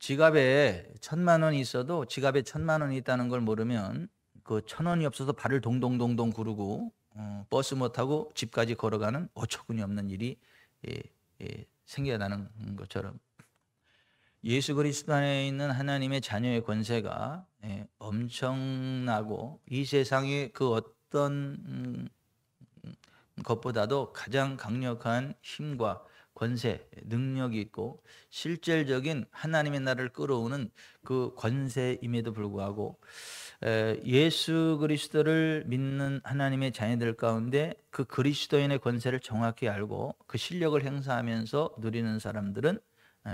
지갑에 1,000만 원이 있어도 지갑에 1,000만 원이 있다는 걸 모르면 그 1,000원이 없어서 발을 동동동동 구르고 버스 못 타고 집까지 걸어가는 어처구니 없는 일이 생겨나는 것처럼 예수 그리스도 안에 있는 하나님의 자녀의 권세가 엄청나고 이 세상의 그 어떤 것보다도 가장 강력한 힘과 권세, 능력이 있고 실질적인 하나님의 나라를 끌어오는 그 권세임에도 불구하고 예수 그리스도를 믿는 하나님의 자녀들 가운데 그 그리스도인의 권세를 정확히 알고 그 실력을 행사하면서 누리는 사람들은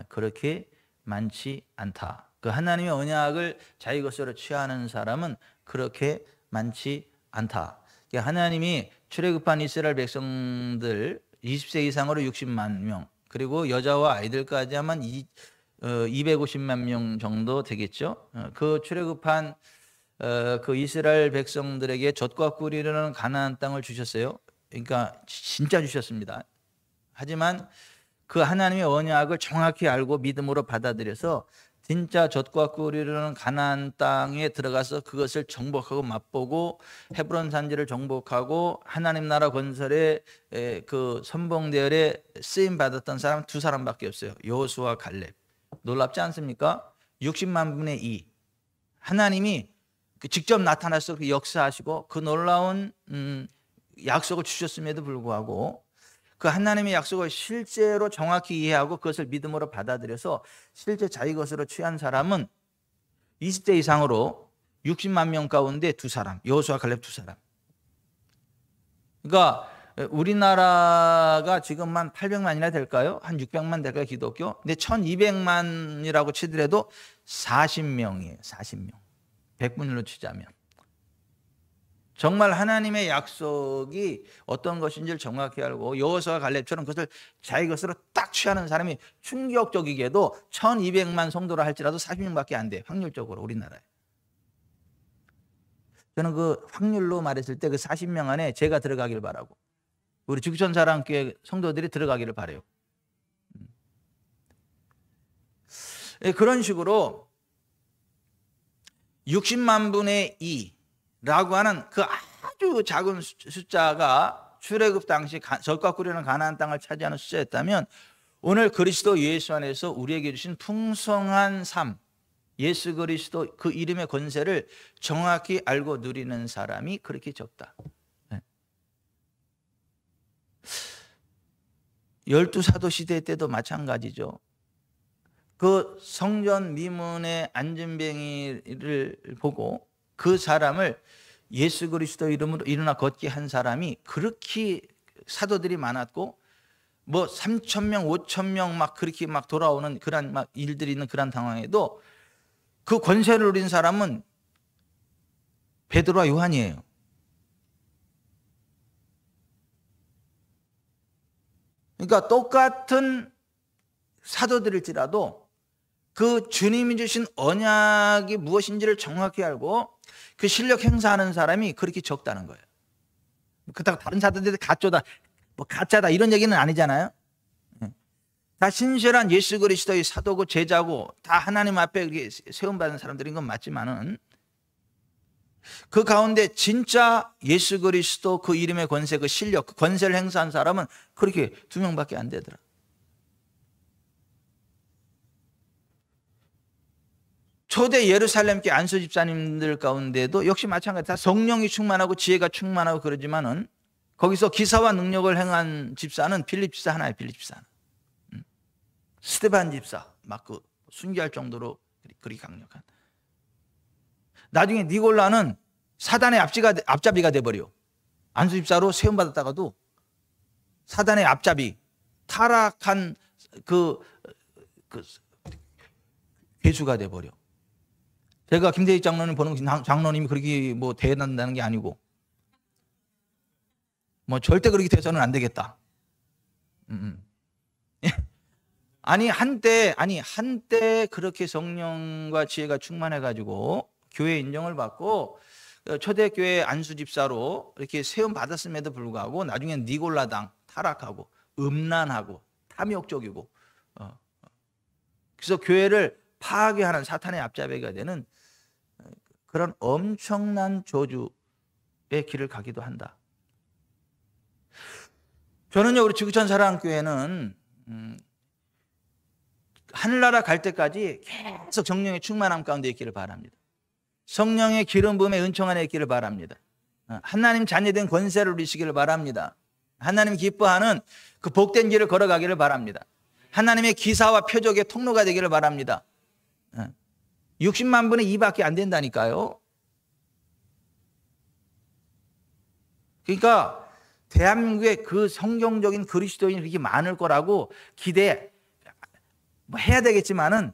그렇게 많지 않다. 그 하나님의 언약을 자기 것으로 취하는 사람은 그렇게 많지 않다. 하나님이 출애굽한 이스라엘 백성들 20세 이상으로 60만 명, 그리고 여자와 아이들까지 하면 250만 명 정도 되겠죠. 그 출애굽한 그 이스라엘 백성들에게 젖과 꿀이 흐르는 가나안 땅을 주셨어요. 그러니까 진짜 주셨습니다. 하지만 그 하나님의 언약을 정확히 알고 믿음으로 받아들여서 진짜 젖과 꿀이 흐르는 가나안 땅에 들어가서 그것을 정복하고 맛보고 헤브론 산지를 정복하고 하나님 나라 건설에 그 선봉대열에 쓰임 받았던 사람은 두 사람밖에 없어요. 여호수아 갈렙. 놀랍지 않습니까? 60만 분의 2. 하나님이 직접 나타나서 역사하시고 그 놀라운 약속을 주셨음에도 불구하고 그 하나님의 약속을 실제로 정확히 이해하고 그것을 믿음으로 받아들여서 실제 자기 것으로 취한 사람은 20대 이상으로 60만 명 가운데 두 사람, 여호수아 갈렙 두 사람. 그러니까 우리나라가 지금 한 800만이나 될까요? 한 600만 될까요? 기독교? 근데 1200만이라고 치더라도 40명이에요. 40명. 100분으로 치자면. 정말 하나님의 약속이 어떤 것인지를 정확히 알고 여호수아 갈렙처럼 그것을 자기 것으로 딱 취하는 사람이 충격적이게도 1200만 성도라 할지라도 40명밖에 안 돼. 확률적으로 우리나라에. 저는 그 확률로 말했을 때 그 40명 안에 제가 들어가길 바라고 우리 지구촌사랑교회 성도들이 들어가기를 바라요. 그런 식으로 60만 분의 2라고 하는 그 아주 작은 숫자가 출애굽 당시 젖과 꿀이는 가나안 땅을 차지하는 숫자였다면 오늘 그리스도 예수 안에서 우리에게 주신 풍성한 삶, 예수 그리스도 그 이름의 권세를 정확히 알고 누리는 사람이 그렇게 적다. 열두 사도 시대 때도 마찬가지죠. 그 성전 미문의 안전뱅이를 보고 그 사람을 예수 그리스도 이름으로 일어나 걷게 한 사람이 그렇게 사도들이 많았고 뭐 3,000명, 5,000명 막 그렇게 막 돌아오는 그런 막 일들이 있는 그런 상황에도 그 권세를 누린 사람은 베드로와 요한이에요. 그러니까 똑같은 사도들일지라도 그 주님이 주신 언약이 무엇인지를 정확히 알고 그 실력 행사하는 사람이 그렇게 적다는 거예요. 그렇다고 다른 사도들이 가짜다, 뭐 가짜다 이런 얘기는 아니잖아요. 다 신실한 예수 그리스도의 사도고 제자고 다 하나님 앞에 세움받은 사람들인 건 맞지만은 그 가운데 진짜 예수 그리스도 그 이름의 권세, 그 실력, 그 권세를 행사한 사람은 그렇게 2명밖에 안 되더라. 초대 예루살렘 교회 안수 집사님들 가운데도 역시 마찬가지다. 성령이 충만하고 지혜가 충만하고 그러지만은 거기서 기사와 능력을 행한 집사는 빌립 집사 하나예요. 빌립 집사 하나. 스데반 집사 막 그 순교할 정도로 그리 강력한. 나중에 니골라는 사단의 앞잡이가 돼버려. 안수 집사로 세움 받았다가도 사단의 앞잡이, 타락한 그 괴수가 돼버려. 제가 김대희 장로님 보는 장로님이 그렇게 뭐 대단하다는 게 아니고 뭐 절대 그렇게 돼서는 안 되겠다. 아니 한때 그렇게 성령과 지혜가 충만해 가지고 교회 인정을 받고 초대교회 안수 집사로 이렇게 세움 받았음에도 불구하고 나중엔 니골라당 타락하고 음란하고 탐욕적이고 그래서 교회를 파괴하는 사탄의 앞잡이가 되는 그런 엄청난 저주의 길을 가기도 한다. 저는요, 우리 지구촌 사랑교회는 하늘나라 갈 때까지 계속 성령의 충만함 가운데 있기를 바랍니다. 성령의 기름 부음에 은총 안에 있기를 바랍니다. 하나님 자녀된 권세를 누리시기를 바랍니다. 하나님 기뻐하는 그 복된 길을 걸어가기를 바랍니다. 하나님의 기사와 표적의 통로가 되기를 바랍니다. 60만 분의 2밖에 안 된다니까요. 그러니까 대한민국에 그 성경적인 그리스도인이 그렇게 많을 거라고 기대 해야 되겠지만은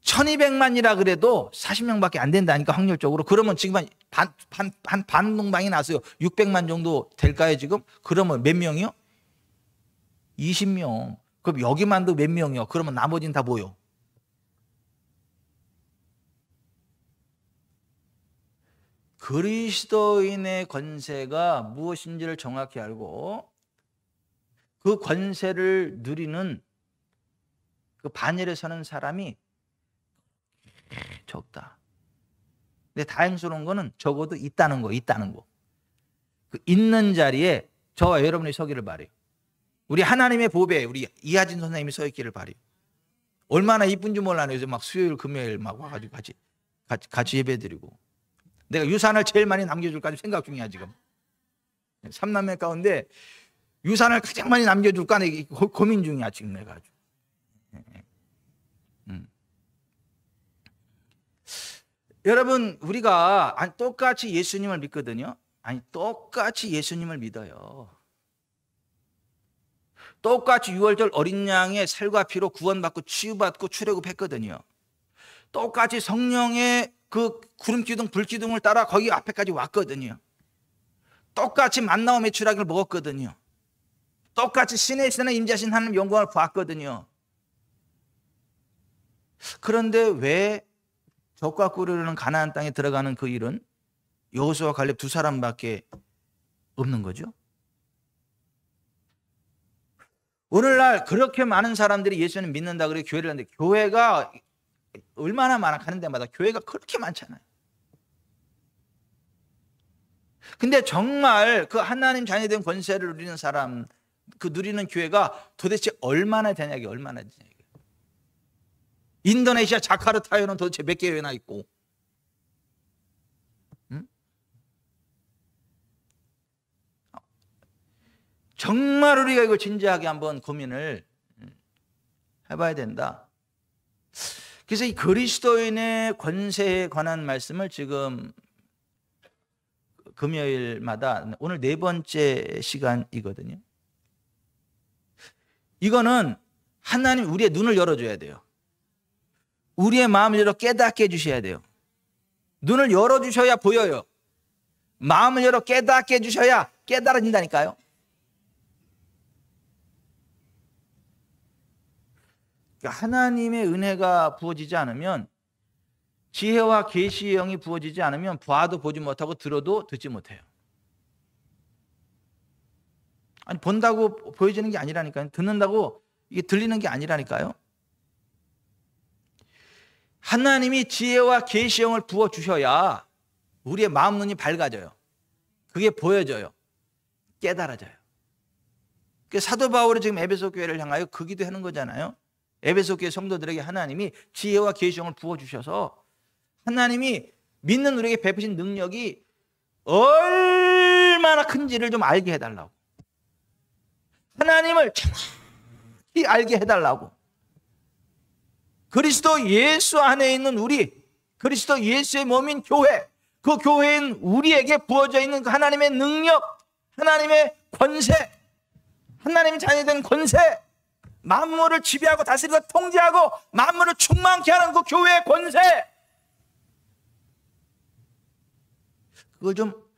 1200만이라 그래도 40명밖에 안 된다니까, 확률적으로. 그러면 지금 반 동방이 나서요. 600만 정도 될까요, 지금? 그러면 몇 명이요? 20명. 그럼 여기만도 몇 명이요? 그러면 나머지는 다 뭐요? 그리스도인의 권세가 무엇인지를 정확히 알고 그 권세를 누리는 그 반열에 서는 사람이 적다. 근데 다행스러운 거는 적어도 있다는 거. 그 있는 자리에 저와 여러분이 서기를 바래요. 우리 하나님의 보배에 우리 이하진 선생님이 서 있기를 바래요. 얼마나 이쁜지 몰라요. 요새 막 수요일 금요일 막 와가지고 같이 예배드리고. 내가 유산을 제일 많이 남겨줄까 생각 중이야 지금. 3남매 가운데 유산을 가장 많이 남겨줄까 고민 중이야 지금 내가. 여러분, 우리가 똑같이 예수님을 믿거든요. 똑같이 예수님을 믿어요. 똑같이 6월절 어린 양의 살과 피로 구원받고 치유받고 출애굽했거든요. 똑같이 성령의 그 구름기둥 불기둥을 따라 거기 앞에까지 왔거든요. 똑같이 만나와 메추라기를 먹었거든요. 똑같이 신의 신에 임재하신 하나님 영광을 봤거든요. 그런데 왜 적과 꿀을 가나안 땅에 들어가는 그 일은 여호수아와 갈렙 두 사람밖에 없는 거죠? 오늘날 그렇게 많은 사람들이 예수님 믿는다 그래 교회를 하는데 교회가 얼마나 많아, 가는 데마다 교회가 그렇게 많잖아요. 근데 정말 그 하나님 자녀된 권세를 누리는 사람, 그 누리는 교회가 도대체 얼마나 되냐고, 얼마나 되냐고. 인도네시아 자카르타에는 도대체 몇 개나 있고, 응? 정말 우리가 이걸 진지하게 한번 고민을 해봐야 된다. 그래서 이 그리스도인의 권세에 관한 말씀을 지금 금요일마다 오늘 4번째 시간이거든요. 이거는 하나님 우리의 눈을 열어줘야 돼요. 우리의 마음을 열어 깨닫게 해주셔야 돼요. 눈을 열어주셔야 보여요. 마음을 열어 깨닫게 해주셔야 깨달아진다니까요. 하나님의 은혜가 부어지지 않으면, 지혜와 계시의 영이 부어지지 않으면 봐도 보지 못하고 들어도 듣지 못해요. 아니, 본다고 보여지는 게 아니라니까요. 듣는다고 이게 들리는 게 아니라니까요. 하나님이 지혜와 계시의 영을 부어주셔야 우리의 마음 눈이 밝아져요. 그게 보여져요. 깨달아져요. 사도 바울이 지금 에베소 교회를 향하여 그 기도하는 거잖아요. 에베소 교회 성도들에게 하나님이 지혜와 계시의 영을 부어주셔서 하나님이 믿는 우리에게 베푸신 능력이 얼마나 큰지를 좀 알게 해달라고. 하나님을 정확히 알게 해달라고. 그리스도 예수 안에 있는 우리, 그리스도 예수의 몸인 교회, 그 교회인 우리에게 부어져 있는 그 하나님의 능력, 하나님의 권세, 하나님의 자녀된 권세, 만물을 지배하고 다스리고 통제하고 만물을 충만케 하는 그 교회의 권세, 그걸 좀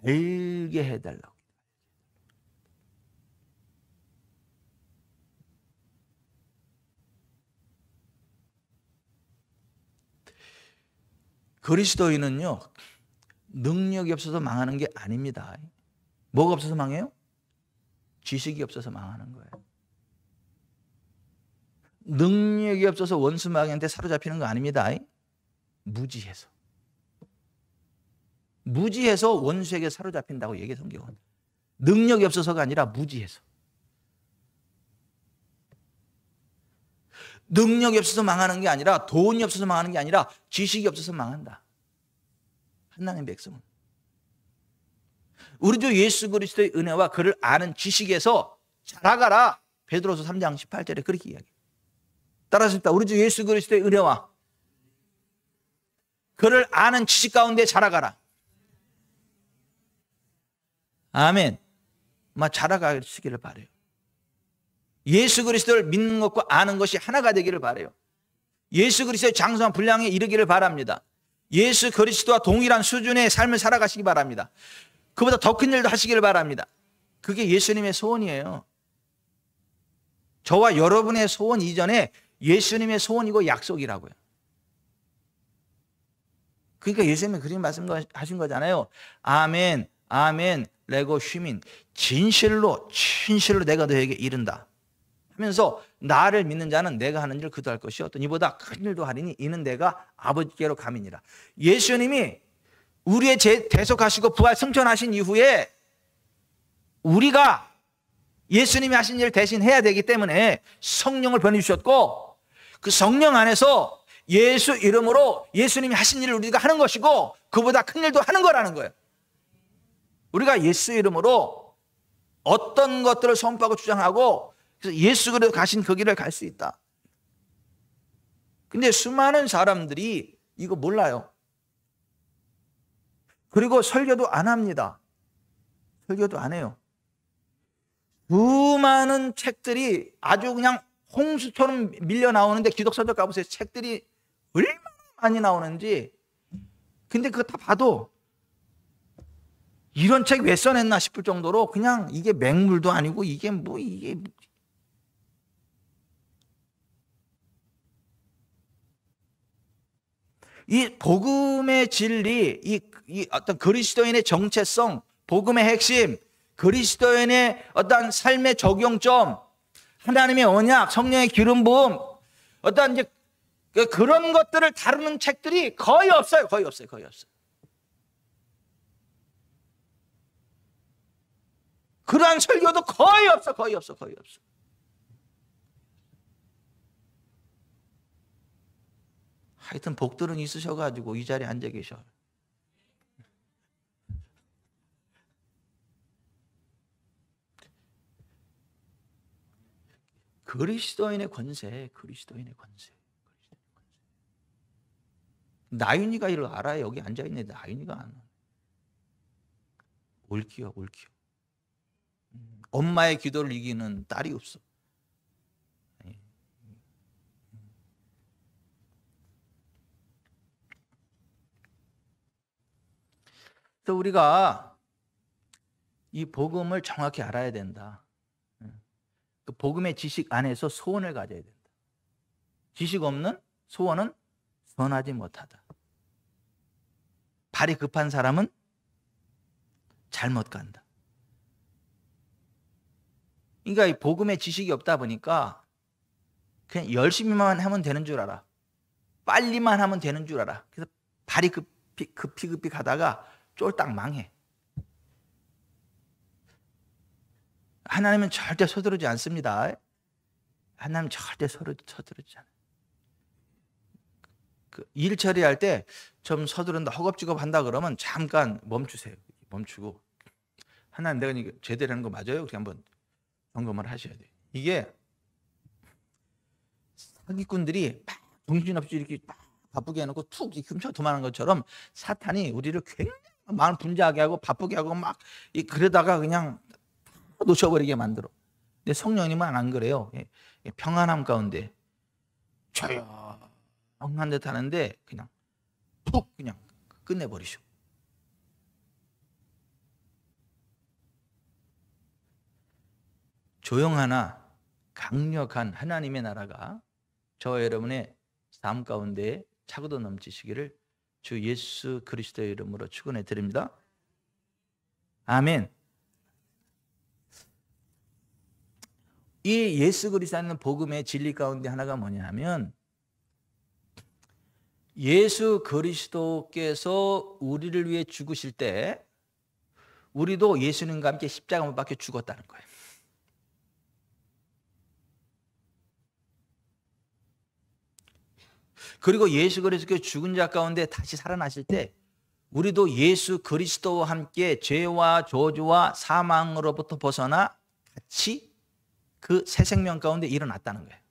알게 해달라고. 그리스도인은요, 능력이 없어서 망하는 게 아닙니다. 뭐가 없어서 망해요? 지식이 없어서 망하는 거예요. 능력이 없어서 원수 마귀한테 사로잡히는 거 아닙니다. 무지해서. 무지해서 원수에게 사로잡힌다고 얘기해 성경은. 능력이 없어서가 아니라 무지해서. 능력이 없어서 망하는 게 아니라, 돈이 없어서 망하는 게 아니라 지식이 없어서 망한다. 하나님의 백성은. 우리 주 예수 그리스도의 은혜와 그를 아는 지식에서 자라가라. 베드로서 3장 18절에 그렇게 이야기해요. 따라서 우리 주 예수 그리스도의 은혜와 그를 아는 지식 가운데 자라가라. 아멘. 자라가시기를 바라요. 예수 그리스도를 믿는 것과 아는 것이 하나가 되기를 바라요. 예수 그리스도의 장성한 분량에 이르기를 바랍니다. 예수 그리스도와 동일한 수준의 삶을 살아가시기 바랍니다. 그보다 더 큰 일도 하시기를 바랍니다. 그게 예수님의 소원이에요. 저와 여러분의 소원 이전에 예수님의 소원이고 약속이라고요. 그러니까 예수님이 그런 말씀하신 거잖아요. 아멘, 아멘, 레고 슈민. 진실로 내가 너에게 이른다 하면서 나를 믿는 자는 내가 하는 일을 그도 할 것이요 또 이보다 큰 일도 하리니 이는 내가 아버지께로 감이니라. 예수님이 우리의 대속하시고 부활 승천하신 이후에 우리가 예수님이 하신 일을 대신 해야 되기 때문에 성령을 보내주셨고, 그 성령 안에서 예수 이름으로 예수님이 하신 일을 우리가 하는 것이고 그보다 큰 일도 하는 거라는 거예요. 우리가 예수 이름으로 어떤 것들을 선포하고 주장하고, 그래서 예수 그리스도 가신 그 길을 갈 수 있다. 근데 수많은 사람들이 이거 몰라요. 그리고 설교도 안 합니다. 설교도 안 해요. 수많은 책들이 아주 그냥 홍수처럼 밀려 나오는데, 기독서적 가보세요. 책들이 얼마나 많이 나오는지. 근데 그거 다 봐도 이런 책 왜 써냈나 싶을 정도로 그냥 이게 맹물도 아니고 이게 이 복음의 진리, 이 어떤 그리스도인의 정체성, 복음의 핵심, 그리스도인의 어떤 삶의 적용점, 하나님의 언약, 성령의 기름 부음, 어떤 이제 그런 것들을 다루는 책들이 거의 없어요. 거의 없어요. 그러한 설교도 거의 없어. 하여튼 복들은 있으셔가지고 이 자리에 앉아 계셔. 그리스도인의 권세. 나윤이가 이를 알아요. 여기 앉아있는 나윤이가 안 옳기요. 엄마의 기도를 이기는 딸이 없어. 또 우리가 이 복음을 정확히 알아야 된다. 그 복음의 지식 안에서 소원을 가져야 된다. 지식 없는 소원은 선하지 못하다. 발이 급한 사람은 잘못 간다. 그러니까 이 복음의 지식이 없다 보니까 그냥 열심히만 하면 되는 줄 알아. 빨리만 하면 되는 줄 알아. 그래서 발이 급히 가다가 쫄딱 망해. 하나님은 절대 서두르지 않습니다. 하나님은 절대 서두르지 않아요. 일 처리할 때 좀 서두른다, 허겁지겁 한다 그러면 잠깐 멈추세요. 멈추고, 하나님 내가 이거 제대로 하는 거 맞아요? 그렇게 한번 점검을 하셔야 돼요. 이게 사기꾼들이 막 정신없이 이렇게 막 바쁘게 해놓고 툭 훔쳐 도망하는 것처럼 사탄이 우리를 굉장히 마음 분주하게 하고 바쁘게 하고 막 그러다가 그냥 놓쳐버리게 만들어. 근데 성령님은 안 그래요. 평안함 가운데 조용한 듯 하는데 그냥 푹 그냥 끝내버리셔. 조용하나 강력한 하나님의 나라가 저와 여러분의 삶 가운데 차고도 넘치시기를 주 예수 그리스도의 이름으로 축원해 드립니다. 아멘. 이 예수 그리스도는 복음의 진리 가운데 하나가 뭐냐면 예수 그리스도께서 우리를 위해 죽으실 때 우리도 예수님과 함께 십자가 못 박혀 죽었다는 거예요. 그리고 예수 그리스도께서 죽은 자 가운데 다시 살아나실 때 우리도 예수 그리스도와 함께 죄와 저주와 사망으로부터 벗어나 같이 그 새 생명 가운데 일어났다는 거예요.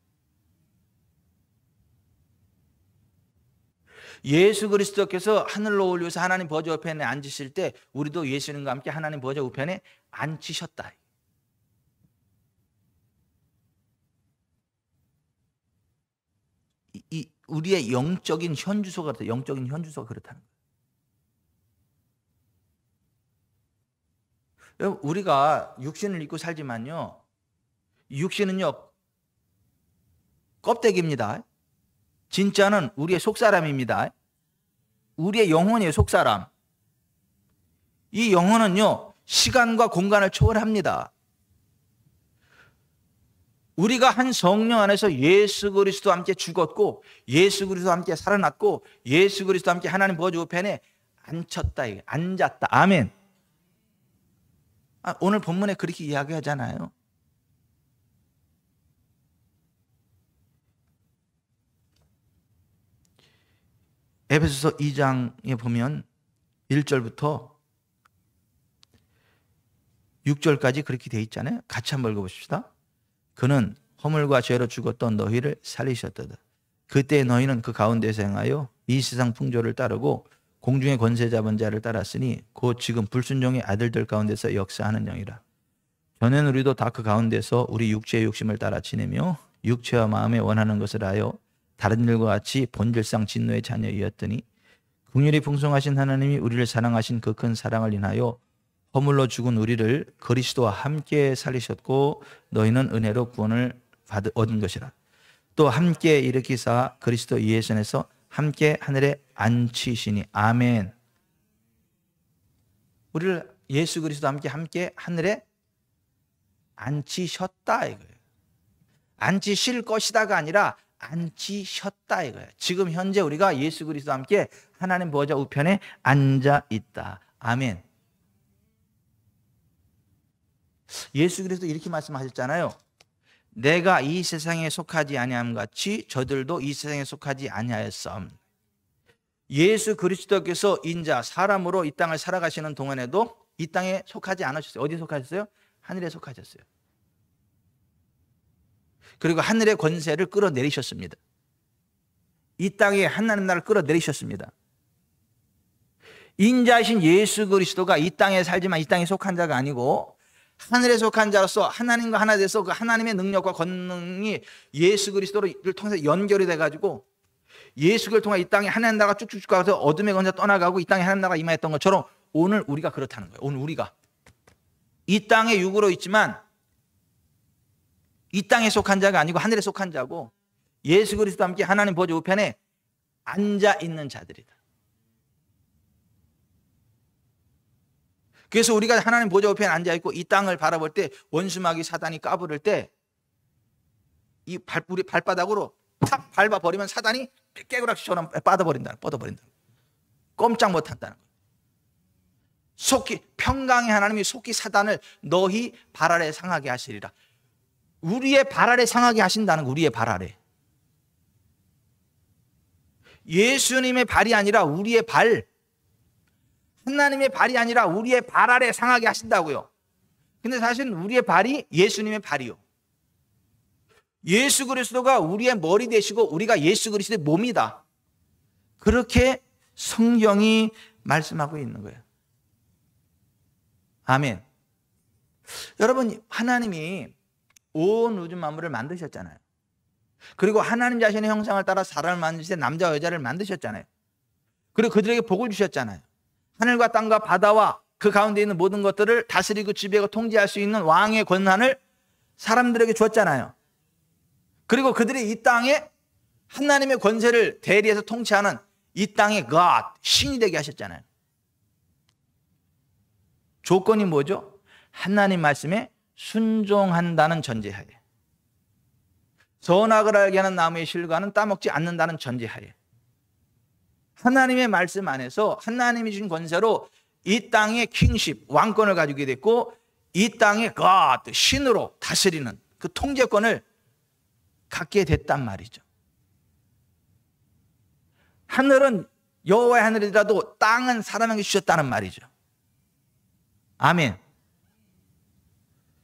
예수 그리스도께서 하늘로 올려서 하나님 보좌 우편에 앉으실 때 우리도 예수님과 함께 하나님 보좌 우편에 앉히셨다. 우리의 영적인 현주소가 그렇다. 영적인 현주소가 그렇다는 거예요. 우리가 육신을 입고 살지만요, 육신은요 껍데기입니다. 진짜는 우리의 속사람입니다. 우리의 영혼이에요. 속사람. 이 영혼은요 시간과 공간을 초월합니다. 우리가 한 성령 안에서 예수 그리스도와 함께 죽었고 예수 그리스도와 함께 살아났고 예수 그리스도와 함께 하나님 보좌 우편에 앉혔다. 앉았다. 아멘. 오늘 본문에 그렇게 이야기하잖아요. 에베소서 2장에 보면 1절부터 6절까지 그렇게 돼 있잖아요. 같이 한번 읽어보십시다. 그는 허물과 죄로 죽었던 너희를 살리셨도다. 그때 너희는 그 가운데서 행하여 이 세상 풍조를 따르고 공중의 권세 잡은 자를 따랐으니 곧 지금 불순종의 아들들 가운데서 역사하는 영이라. 전에는 우리도 다 그 가운데서 우리 육체의 욕심을 따라 지내며 육체와 마음에 원하는 것을 하여 다른 일과 같이 본질상 진노의 자녀이었더니 긍휼이 풍성하신 하나님이 우리를 사랑하신 그 큰 사랑을 인하여 허물로 죽은 우리를 그리스도와 함께 살리셨고 너희는 은혜로 구원을 얻은 것이라. 또 함께 일으키사 그리스도 예수에서 함께 하늘에 앉히시니. 아멘. 우리를 예수 그리스도와 함께 하늘에 앉히셨다 이거예요. 앉히실 것이다가 아니라 앉히셨다 이거예요. 지금 현재 우리가 예수 그리스도와 함께 하나님 보좌 우편에 앉아 있다. 아멘. 예수 그리스도 이렇게 말씀하셨잖아요. 내가 이 세상에 속하지 아니함 같이 저들도 이 세상에 속하지 아니하였음. 예수 그리스도께서 인자 사람으로 이 땅을 살아가시는 동안에도 이 땅에 속하지 않으셨어요. 어디에 속하셨어요? 하늘에 속하셨어요. 그리고 하늘의 권세를 끌어내리셨습니다. 이 땅에 하나님 나라를 끌어내리셨습니다. 인자이신 예수 그리스도가 이 땅에 살지만 이 땅에 속한 자가 아니고 하늘에 속한 자로서 하나님과 하나 돼서 그 하나님의 능력과 권능이 예수 그리스도를 통해서 연결이 돼가지고 예수 그리스도를 통해 이 땅에 하나님 나라가 쭉쭉쭉 가서 어둠의 권세 떠나가고 이 땅에 하나님 나라가 임하였던 것처럼 오늘 우리가 그렇다는 거예요. 오늘 우리가 이 땅에 육으로 있지만 이 땅에 속한 자가 아니고 하늘에 속한 자고 예수 그리스도와 함께 하나님 보좌 우편에 앉아 있는 자들이다. 그래서 우리가 하나님 보좌 우편에 앉아 있고 이 땅을 바라볼 때 원수마귀 사단이 까부를 때 이 우리 발바닥으로 탁 밟아버리면 사단이 깨구락지처럼 뻗어버린다. 꼼짝 못한다는 거예요. 속히 평강의 하나님이 속히 사단을 너희 발 아래 상하게 하시리라. 우리의 발 아래 상하게 하신다는 거. 우리의 발 아래. 예수님의 발이 아니라 우리의 발, 하나님의 발이 아니라 우리의 발 아래 상하게 하신다고요. 근데 사실은 우리의 발이 예수님의 발이요. 예수 그리스도가 우리의 머리 되시고 우리가 예수 그리스도의 몸이다. 그렇게 성경이 말씀하고 있는 거예요. 아멘. 여러분, 하나님이 온 우주 만물을 만드셨잖아요. 그리고 하나님 자신의 형상을 따라 사람을 만드실 때 남자와 여자를 만드셨잖아요. 그리고 그들에게 복을 주셨잖아요. 하늘과 땅과 바다와 그 가운데 있는 모든 것들을 다스리고 지배하고 통제할 수 있는 왕의 권한을 사람들에게 주었잖아요. 그리고 그들이 이 땅에 하나님의 권세를 대리해서 통치하는 이 땅의 God, 신이 되게 하셨잖아요. 조건이 뭐죠? 하나님 말씀에 순종한다는 전제하에. 선악을 알게 하는 나무의 실과는 따먹지 않는다는 전제하에 하나님의 말씀 안에서 하나님이 준 권세로 이 땅의 킹십, 왕권을 가지게 됐고 이 땅의 God, 신으로 다스리는 그 통제권을 갖게 됐단 말이죠. 하늘은 여호와의 하늘이라도 땅은 사람에게 주셨다는 말이죠. 아멘.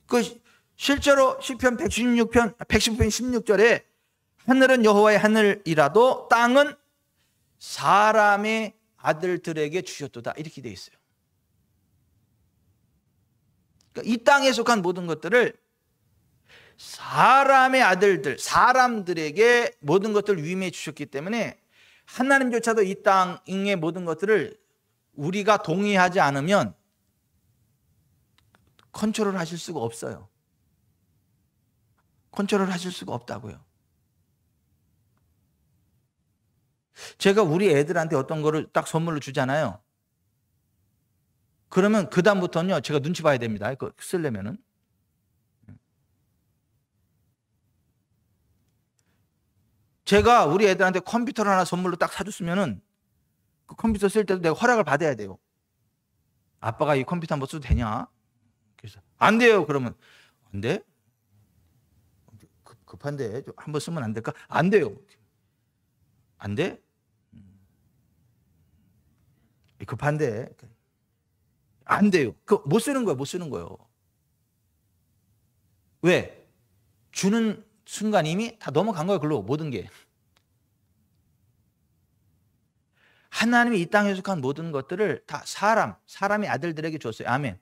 그 실제로 시편 116편 16절에 하늘은 여호와의 하늘이라도 땅은 사람의 아들들에게 주셨도다 이렇게 되어 있어요. 그러니까 이 땅에 속한 모든 것들을 사람의 아들들, 사람들에게 모든 것들을 위임해 주셨기 때문에 하나님조차도 이 땅의 모든 것들을 우리가 동의하지 않으면 컨트롤 하실 수가 없어요. 컨트롤 하실 수가 없다고요. 제가 우리 애들한테 어떤 거를 딱 선물로 주잖아요. 그러면 그 다음부터는요, 제가 눈치 봐야 됩니다. 그거 쓰려면은. 제가 우리 애들한테 컴퓨터를 하나 선물로 딱 사줬으면은 그 컴퓨터 쓸 때도 내가 허락을 받아야 돼요. 아빠가 이 컴퓨터 한번 써도 되냐? 그래서 안 돼요. 그러면 안 돼? 급한데 한번 쓰면 안 될까? 안 돼요. 안 돼? 급한데 안 돼요. 못 쓰는 거예요. 못 쓰는 거예요. 왜? 주는 순간 이미 다 넘어간 거예요. 글로 모든 게. 하나님이 이 땅에 속한 모든 것들을 다 사람의 아들들에게 줬어요. 아멘.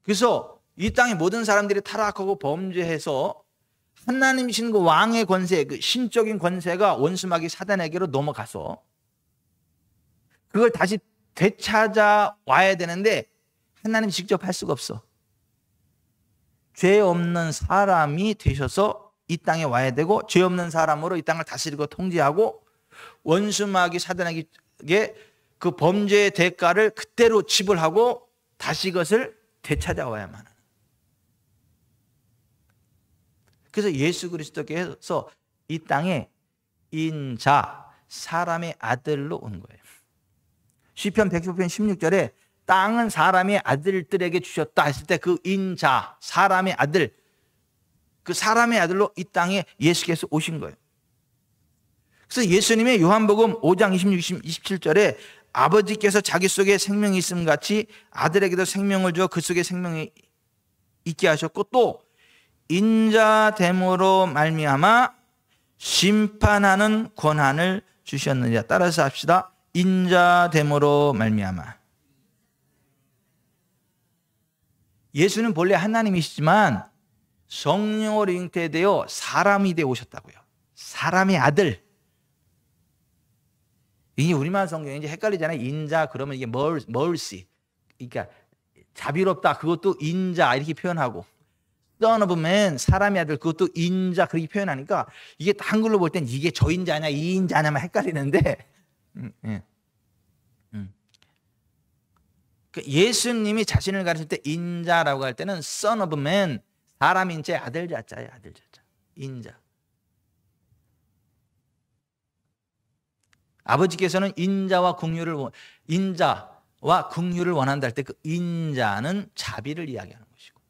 그래서 이 땅의 모든 사람들이 타락하고 범죄해서 하나님이신 그 왕의 권세, 그 신적인 권세가 원수마귀 사단에게로 넘어가서 그걸 다시 되찾아 와야 되는데 하나님이 직접 할 수가 없어. 죄 없는 사람이 되셔서 이 땅에 와야 되고 죄 없는 사람으로 이 땅을 다스리고 통제하고 원수마귀 사단에게 그 범죄의 대가를 그대로 지불하고 다시 그것을 되찾아와야만 하는. 그래서 예수 그리스도께서 이 땅에 인자, 사람의 아들로 온 거예요. 시편 119편 16절에 땅은 사람의 아들들에게 주셨다 했을 때 그 인자, 사람의 아들, 그 사람의 아들로 이 땅에 예수께서 오신 거예요. 그래서 예수님의 요한복음 5장 26, 27절에 아버지께서 자기 속에 생명이 있음 같이 아들에게도 생명을 주어 그 속에 생명이 있게 하셨고 또 인자됨으로 말미암아 심판하는 권한을 주셨느니라. 따라서 합시다. 인자됨으로 말미암아. 예수는 본래 하나님이시지만 성령으로 잉태되어 사람이 되어 오셨다고요. 사람의 아들. 이게 우리말 성경에 이제 헷갈리잖아요. 인자 그러면 이게 mercy. 그러니까 자비롭다. 그것도 인자 이렇게 표현하고 Son of Man, 사람의 아들 그것도 인자 그렇게 표현하니까 이게 한글로 볼 땐 이게 저 인자냐 이 인자냐만 헷갈리는데 예수님이 자신을 가르칠 때 인자라고 할 때는 Son of Man, 사람인체 아들 자자예요. 아들 자자. 인자. 아버지께서는 인자와 긍휼을 원한다 할 때 그 인자는 자비를 이야기하는 것이고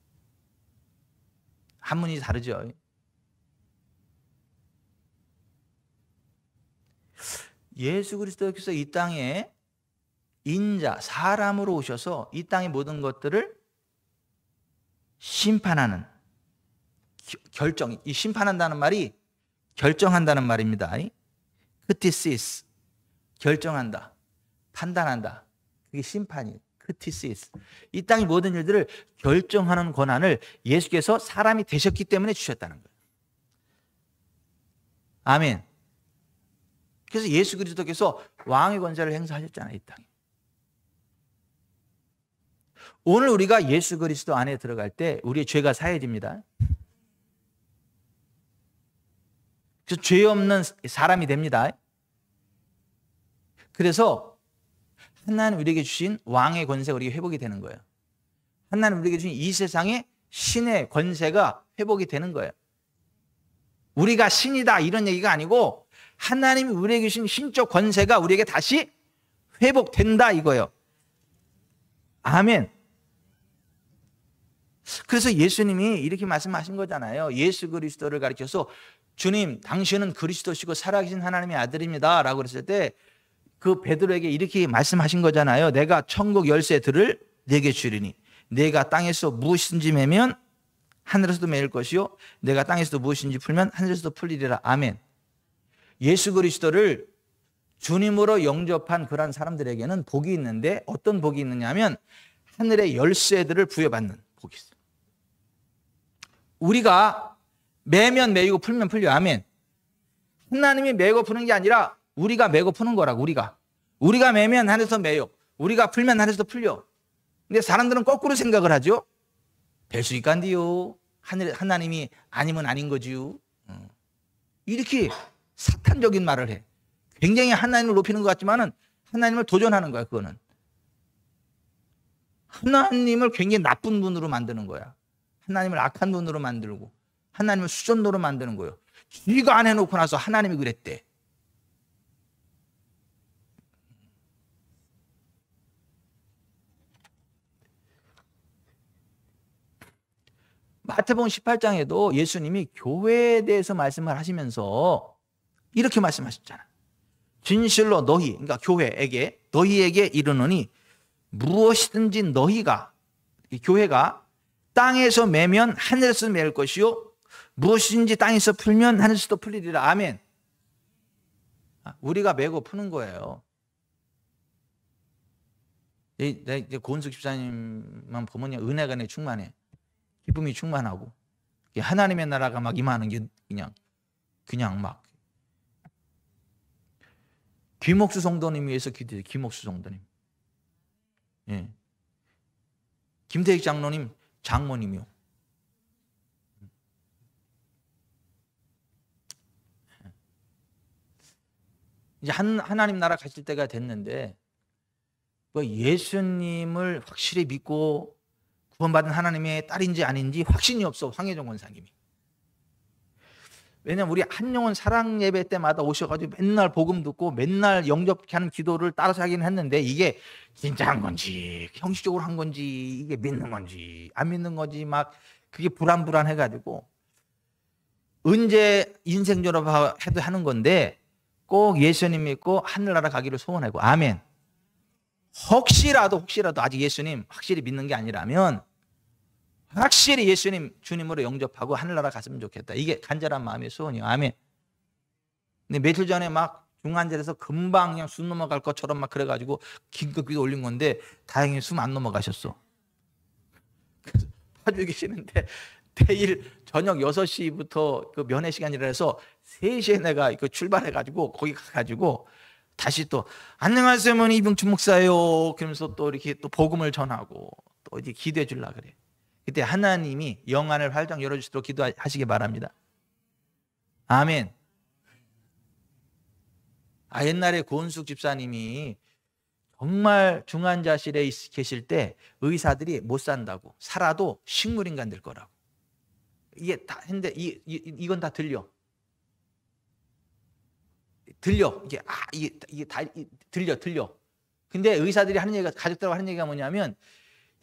한문이 다르죠. 예수 그리스도께서 이 땅에 인자, 사람으로 오셔서 이 땅의 모든 것들을 심판하는 결정, 이 심판한다는 말이 결정한다는 말입니다. 크티시스, 결정한다, 판단한다. 그게 심판이에요. 크티시스. 이 땅의 모든 일들을 결정하는 권한을 예수께서 사람이 되셨기 때문에 주셨다는 거예요. 아멘. 그래서 예수 그리스도께서 왕의 권세를 행사하셨잖아요. 이 땅에. 오늘 우리가 예수 그리스도 안에 들어갈 때 우리의 죄가 사해집니다. 그래서 죄 없는 사람이 됩니다. 그래서 하나님 우리에게 주신 왕의 권세가 우리에게 회복이 되는 거예요. 하나님 우리에게 주신 이 세상의 신의 권세가 회복이 되는 거예요. 우리가 신이다 이런 얘기가 아니고 하나님이 우리에게 주신 신적 권세가 우리에게 다시 회복된다 이거예요. 아멘. 그래서 예수님이 이렇게 말씀하신 거잖아요. 예수 그리스도를 가리켜서 주님 당신은 그리스도시고 살아계신 하나님의 아들입니다 라고 그랬을 때 그 베드로에게 이렇게 말씀하신 거잖아요. 내가 천국 열쇠들을 내게 주리니 내가 땅에서 무엇인지 매면 하늘에서도 매일 것이요 내가 땅에서도 무엇인지 풀면 하늘에서도 풀리리라. 아멘. 예수 그리스도를 주님으로 영접한 그런 사람들에게는 복이 있는데 어떤 복이 있느냐 하면 하늘의 열쇠들을 부여받는 복이 있어요. 우리가 매면 매이고 풀면 풀려. 아멘. 하나님이 매고 푸는 게 아니라 우리가 매고 푸는 거라고. 우리가 매면 하늘에서 매요. 우리가 풀면 하늘에서 풀려. 근데 사람들은 거꾸로 생각을 하죠. 될 수 있간디요. 하나님이 아니면 아닌 거지요. 이렇게 사탄적인 말을 해. 굉장히 하나님을 높이는 것 같지만은 하나님을 도전하는 거야. 그거는 하나님을 굉장히 나쁜 분으로 만드는 거야. 하나님을 악한 분으로 만들고 하나님을 수전도로 만드는 거예요. 쥐가 안 해놓고 나서 하나님이 그랬대. 마태복음 18장에도 예수님이 교회에 대해서 말씀을 하시면서 이렇게 말씀하셨잖아. 진실로 너희, 그러니까 교회에게 너희에게 이르노니 무엇이든지 너희가 교회가 땅에서 매면 하늘에서 맬 것이요 무엇인지 땅에서 풀면 하늘에서도 풀리리라. 아멘. 우리가 매고 푸는 거예요. 이제 고은숙 집사님만 보면 은혜가 내 충만해. 기쁨이 충만하고 하나님의 나라가 막 임하는 게 그냥 막 김옥수 성도님 위해서 기도해요. 김옥수 성도님. 예. 김태익 장로님 장모님이요. 이제 하나님 나라 가실 때가 됐는데 예수님을 확실히 믿고 구원받은 하나님의 딸인지 아닌지 확신이 없어. 황혜정 권사님이. 왜냐면 우리 한영원 사랑 예배 때마다 오셔가지고 맨날 복음 듣고 맨날 영접하는 기도를 따라서 하긴 했는데 이게 진짜 한 건지 형식적으로 한 건지 이게 믿는 건지 안 믿는 건지 막 그게 불안해가지고 언제 인생 졸업해도 하는 건데 꼭 예수님 믿고 하늘나라 가기를 소원하고. 아멘. 혹시라도 아직 예수님 확실히 믿는 게 아니라면 확실히 예수님 주님으로 영접하고 하늘나라 갔으면 좋겠다. 이게 간절한 마음의 소원이에요. 아멘. 근데 며칠 전에 막 중환자에서 금방 그냥 숨 넘어갈 것처럼 막 그래가지고 긴급기도 올린 건데 다행히 숨 안 넘어가셨어. 그래서 파주에 계시는데 내일 저녁 6시부터 그 면회 시간이라 해서 3시에 내가 출발해가지고 거기 가가지고 다시 또 안녕하세요 어머니 이병춘 목사예요 그러면서 또 이렇게 또 복음을 전하고 또 이제 기도해 주려고 그래. 그때 하나님이 영안을 활짝 열어주시도록 기도하시기 바랍니다. 아멘. 옛날에 고은숙 집사님이 정말 중환자실에 계실 때 의사들이 못 산다고 살아도 식물인간 될 거라고. 이게 다 했는데 이건 다 들려. 이게 다 들려. 근데 의사들이 하는 얘기가 가족들하고 하는 얘기가 뭐냐면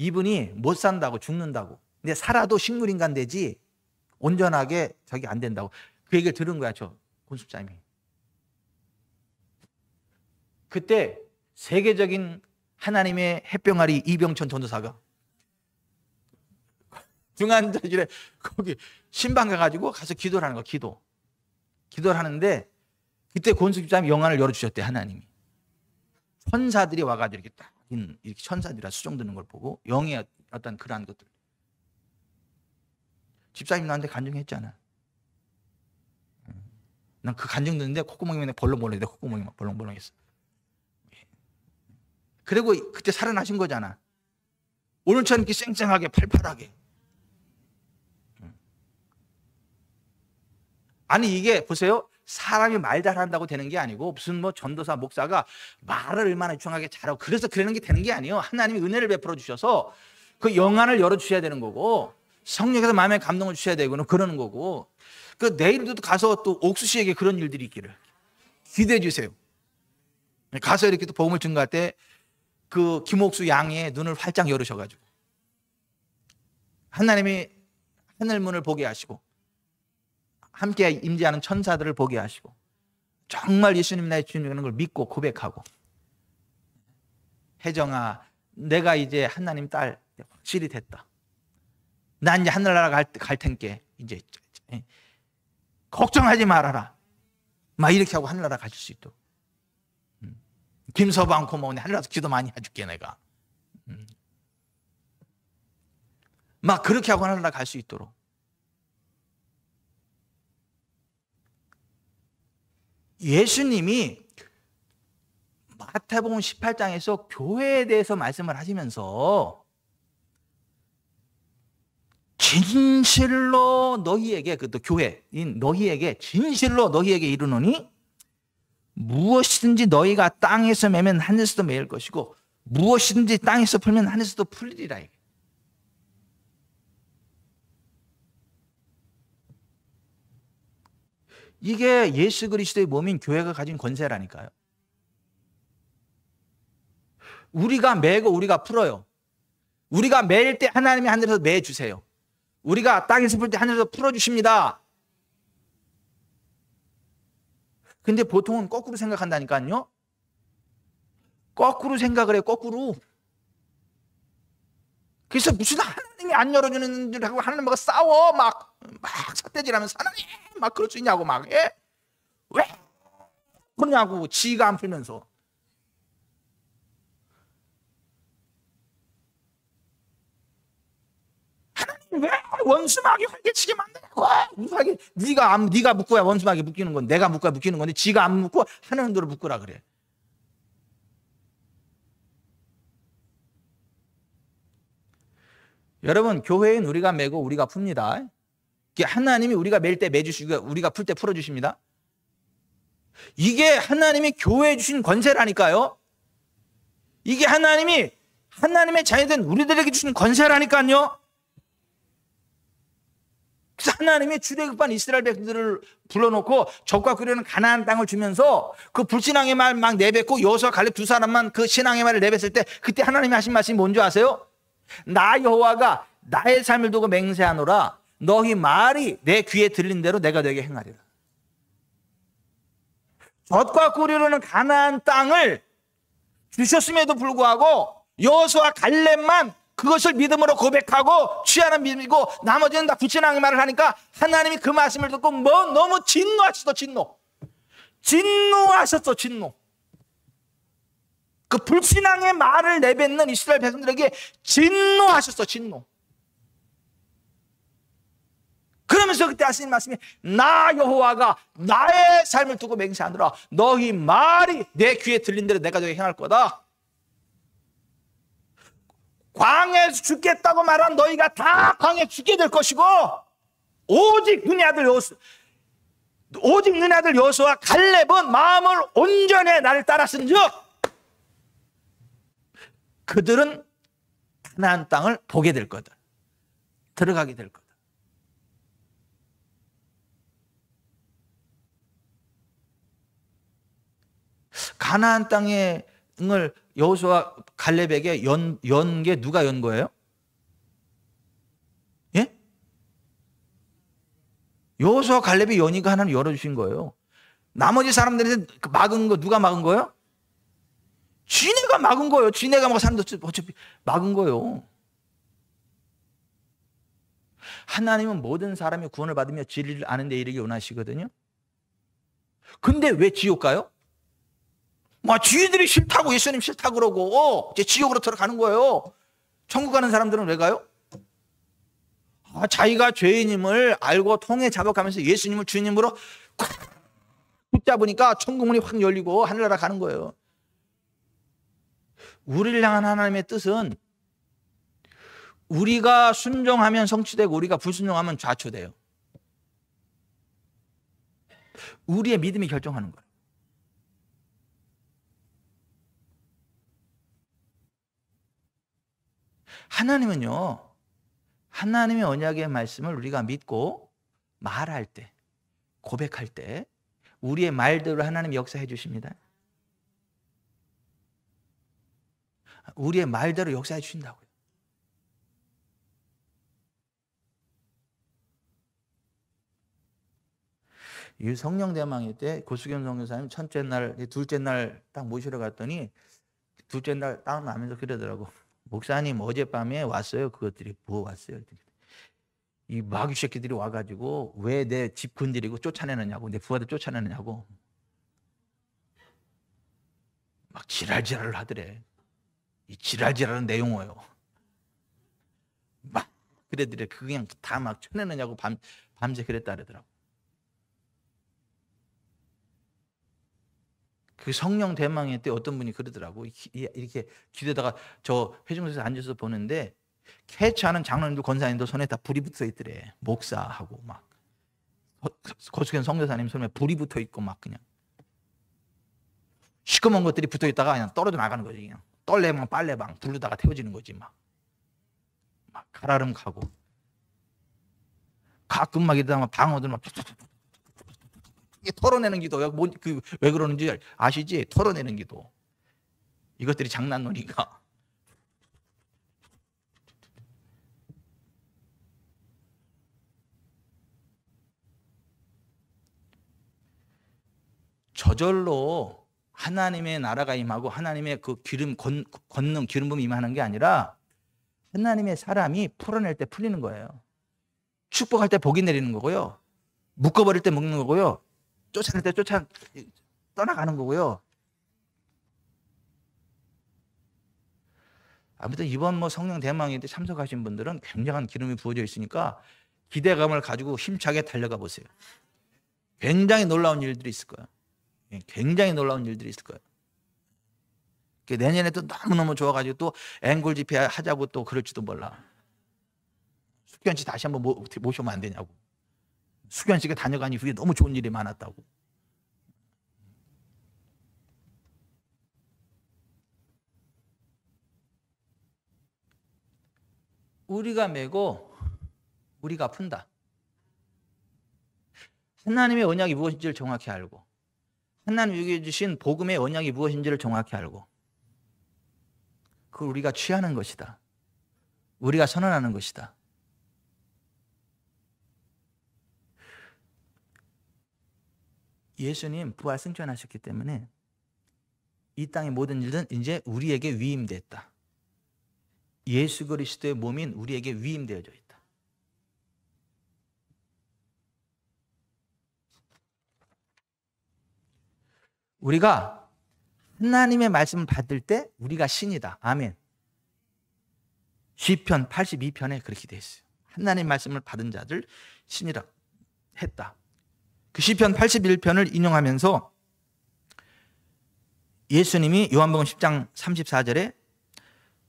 이분이 못 산다고 죽는다고. 근데 살아도 식물인간 되지 온전하게 저기 안 된다고. 그 얘기를 들은 거야 저 권숙자님이. 그때 세계적인 하나님의 햇병아리 이병천 전도사가 중환자실에 거기 신방 가가지고 가서 기도를 하는 거야. 기도를 하는데 그때 권숙 집사님이 영안을 열어주셨대. 하나님이 천사들이 와가지고 이렇게 딱 이렇게 천사들이라 수종드는 걸 보고 영의 어떤 그러한 것들. 집사님 나한테 간증했잖아. 난 그 간증 듣는데 콧구멍이 벌렁벌렁해. 콧구멍이 막 벌렁벌렁했어. 그리고 그때 살아나신 거잖아. 오늘처럼 이렇게 쌩쌩하게 팔팔하게. 아니 이게 보세요. 사람이 말 잘한다고 되는 게 아니고 무슨 뭐 전도사 목사가 말을 얼마나 유창하게 잘하고 그래서 그러는 게 되는 게 아니에요. 하나님이 은혜를 베풀어 주셔서 그 영안을 열어 주셔야 되는 거고 성령께서 마음에 감동을 주셔야 되고 그러는 거고 그 내일도 가서 또 옥수씨에게 그런 일들이 있기를 기대해 주세요. 가서 이렇게 또 복음을 증거할 때 그 김옥수 양의 눈을 활짝 열으셔가지고 하나님이 하늘문을 보게 하시고 함께 임재하는 천사들을 보게 하시고 정말 예수님 나의 주님이라는 걸 믿고 고백하고, 혜정아 내가 이제 하나님 딸 확실히 됐다. 난 이제 하늘나라 갈 텐께 이제 걱정하지 말아라. 막 이렇게 하고 하늘나라 가실 수 있도록. 김서방 고모 하늘나라서 기도 많이 해줄게 내가. 막 그렇게 하고 하늘나라 갈 수 있도록. 예수님이 마태복음 18장에서 교회에 대해서 말씀을 하시면서 진실로 너희에게, 그것도 교회인 너희에게 진실로 너희에게 이르노니 무엇이든지 너희가 땅에서 매면 하늘에서도 매일 것이고 무엇이든지 땅에서 풀면 하늘에서도 풀리리라. 이게 예수 그리스도의 몸인 교회가 가진 권세라니까요. 우리가 매고 우리가 풀어요. 우리가 매일 때 하나님이 하늘에서 매주세요. 우리가 땅에서 풀 때 하늘에서 풀어주십니다. 근데 보통은 거꾸로 생각한다니까요. 거꾸로 생각을 해요. 거꾸로. 그래서 무슨 하나님이 안 열어주는 줄 하고 하나님과 싸워 막 삿대질하면서 하나님 막 그럴 수 있냐고 막 왜 그러냐고 지가 안 풀면서. 하나님 왜 원수마귀 활개치게 만드냐고. 무사하게 네가 묶어야 원수마귀 묶이는 건, 내가 묶어야 묶이는 건데 지가 안 묶고 하나님 대로 묶으라 그래. 여러분, 교회엔 우리가 매고 우리가 풉니다. 하나님이 우리가 맬 때 매주시고 우리가 풀 때 풀어주십니다. 이게 하나님이 교회에 주신 권세라니까요. 이게 하나님이 하나님의 자녀된 우리들에게 주신 권세라니까요. 그래서 하나님이 출애굽한 이스라엘 백성들을 불러놓고 적과 끓이는 가나안 땅을 주면서 그 불신앙의 말 막 내뱉고 여호수아 갈렙 두 사람만 그 신앙의 말을 내뱉을 때 그때 하나님이 하신 말씀이 뭔지 아세요? 나 여호와가 나의 삶을 두고 맹세하노라. 너희 말이 내 귀에 들린 대로 내가 너에게 행하리라. 젖과 꿀이르는 가나안 땅을 주셨음에도 불구하고 여호수아 갈렙만 그것을 믿음으로 고백하고 취하는 믿음이고 나머지는 다 불신앙의 말을 하니까 하나님이 그 말씀을 듣고 너무 진노하셨어. 진노하셨어. 그 불신앙의 말을 내뱉는 이스라엘 백성들에게 진노하셨어. 그러면서 그때 하시는 말씀이 나 여호와가 나의 삶을 두고 맹세하노라. 너희 말이 내 귀에 들린 대로 내가 너에게 행할 거다. 광야에서 죽겠다고 말한 너희가 다 광야에 죽게 될 것이고 오직 너네 아들 여호수아 갈렙은 마음을 온전히 나를 따랐은즉 그들은 가나안 땅을 보게 될 거다. 들어가게 될 거다. 가나안 땅을 여호수아 갈렙에게 연 게 누가 연 거예요? 예? 여호수아 갈렙이 연이가 하나님 열어주신 거예요. 나머지 사람들이 막은 거 누가 막은 거예요? 지네가 막은 거예요. 지네가 막 사람들 어차피 막은 거예요. 하나님은 모든 사람이 구원을 받으며 진리를 아는 데 이르기 원하시거든요. 근데 왜 지옥 가요? 지들이 싫다고, 예수님 싫다고 그러고 이제 지옥으로 들어가는 거예요. 천국 가는 사람들은 왜 가요? 자기가 죄인임을 알고 통에 잡아가면서 예수님을 주님으로 붙잡으니까 천국문이 확 열리고 하늘나라 가는 거예요. 우리를 향한 하나님의 뜻은 우리가 순종하면 성취되고 우리가 불순종하면 좌초돼요. 우리의 믿음이 결정하는 거예요. 하나님은요, 하나님의 언약의 말씀을 우리가 믿고 말할 때, 고백할 때 우리의 말대로 하나님 역사해 주십니다. 우리의 말대로 역사해 주신다고요. 이 성령 대망회 때 고수경 선교사님 첫째 날, 둘째 날 딱 모시러 갔더니 둘째 날 딱 나면서 그러더라고. 목사님 어젯밤에 왔어요. 그것들이 뭐 왔어요? 이 마귀 새끼들이 와가지고 왜 내 집 건드리고 쫓아내느냐고, 내 부하들 쫓아내느냐고 막 지랄지랄을 하더래. 이 지랄지랄은 내용어요. 막 그래더래. 그냥 다 막 쳐내느냐고 밤새 그랬다 그러더라고. 그 성령 대망회 때 어떤 분이 그러더라고. 이렇게 기대다가 저 회중석에서 앉아서 보는데 캐치하는 장로님도 권사님도 손에 다 불이 붙어 있더래. 목사하고 막 고수견 선교사님 손에 불이 붙어 있고 막 그냥 시커먼 것들이 붙어 있다가 그냥 떨어져 나가는 거지. 그냥 떨레방 빨래방 부르다가 태워지는 거지. 막 가라름 가고 가끔 막 이러다가 방어들 막 이게 털어내는 기도야. 왜 그러는지 아시지? 털어내는 기도. 이것들이 장난놀이가. 저절로 하나님의 나라가 임하고 하나님의 그 기름 걷는 기름 부음이 임하는 게 아니라 하나님의 사람이 풀어낼 때 풀리는 거예요. 축복할 때 복이 내리는 거고요. 묶어버릴 때 묶는 거고요. 쫓아낼 때 떠나가는 거고요. 아무튼 이번 성령 대망회 때 참석하신 분들은 굉장한 기름이 부어져 있으니까 기대감을 가지고 힘차게 달려가 보세요. 굉장히 놀라운 일들이 있을 거예요. 굉장히 놀라운 일들이 있을 거예요. 내년에 또 너무너무 좋아가지고 또 앵골 집회 하자고 또 그럴지도 몰라. 숙현 씨 다시 한번 모셔면 안 되냐고. 숙현 씨가 다녀간 이후에 너무 좋은 일이 많았다고. 우리가 메고 우리가 푼다. 하나님의 언약이 무엇인지를 정확히 알고 하나님이 주신 복음의 언약이 무엇인지를 정확히 알고 그걸 우리가 취하는 것이다. 우리가 선언하는 것이다. 예수님 부활 승천하셨기 때문에 이 땅의 모든 일은 이제 우리에게 위임됐다. 예수 그리스도의 몸인 우리에게 위임되어져 있다. 우리가 하나님의 말씀을 받을 때 우리가 신이다. 아멘. 시편 82편에 그렇게 되어 있어요. 하나님 말씀을 받은 자들 신이라 했다. 그 시편 81편을 인용하면서 예수님이 요한복음 10장 34절에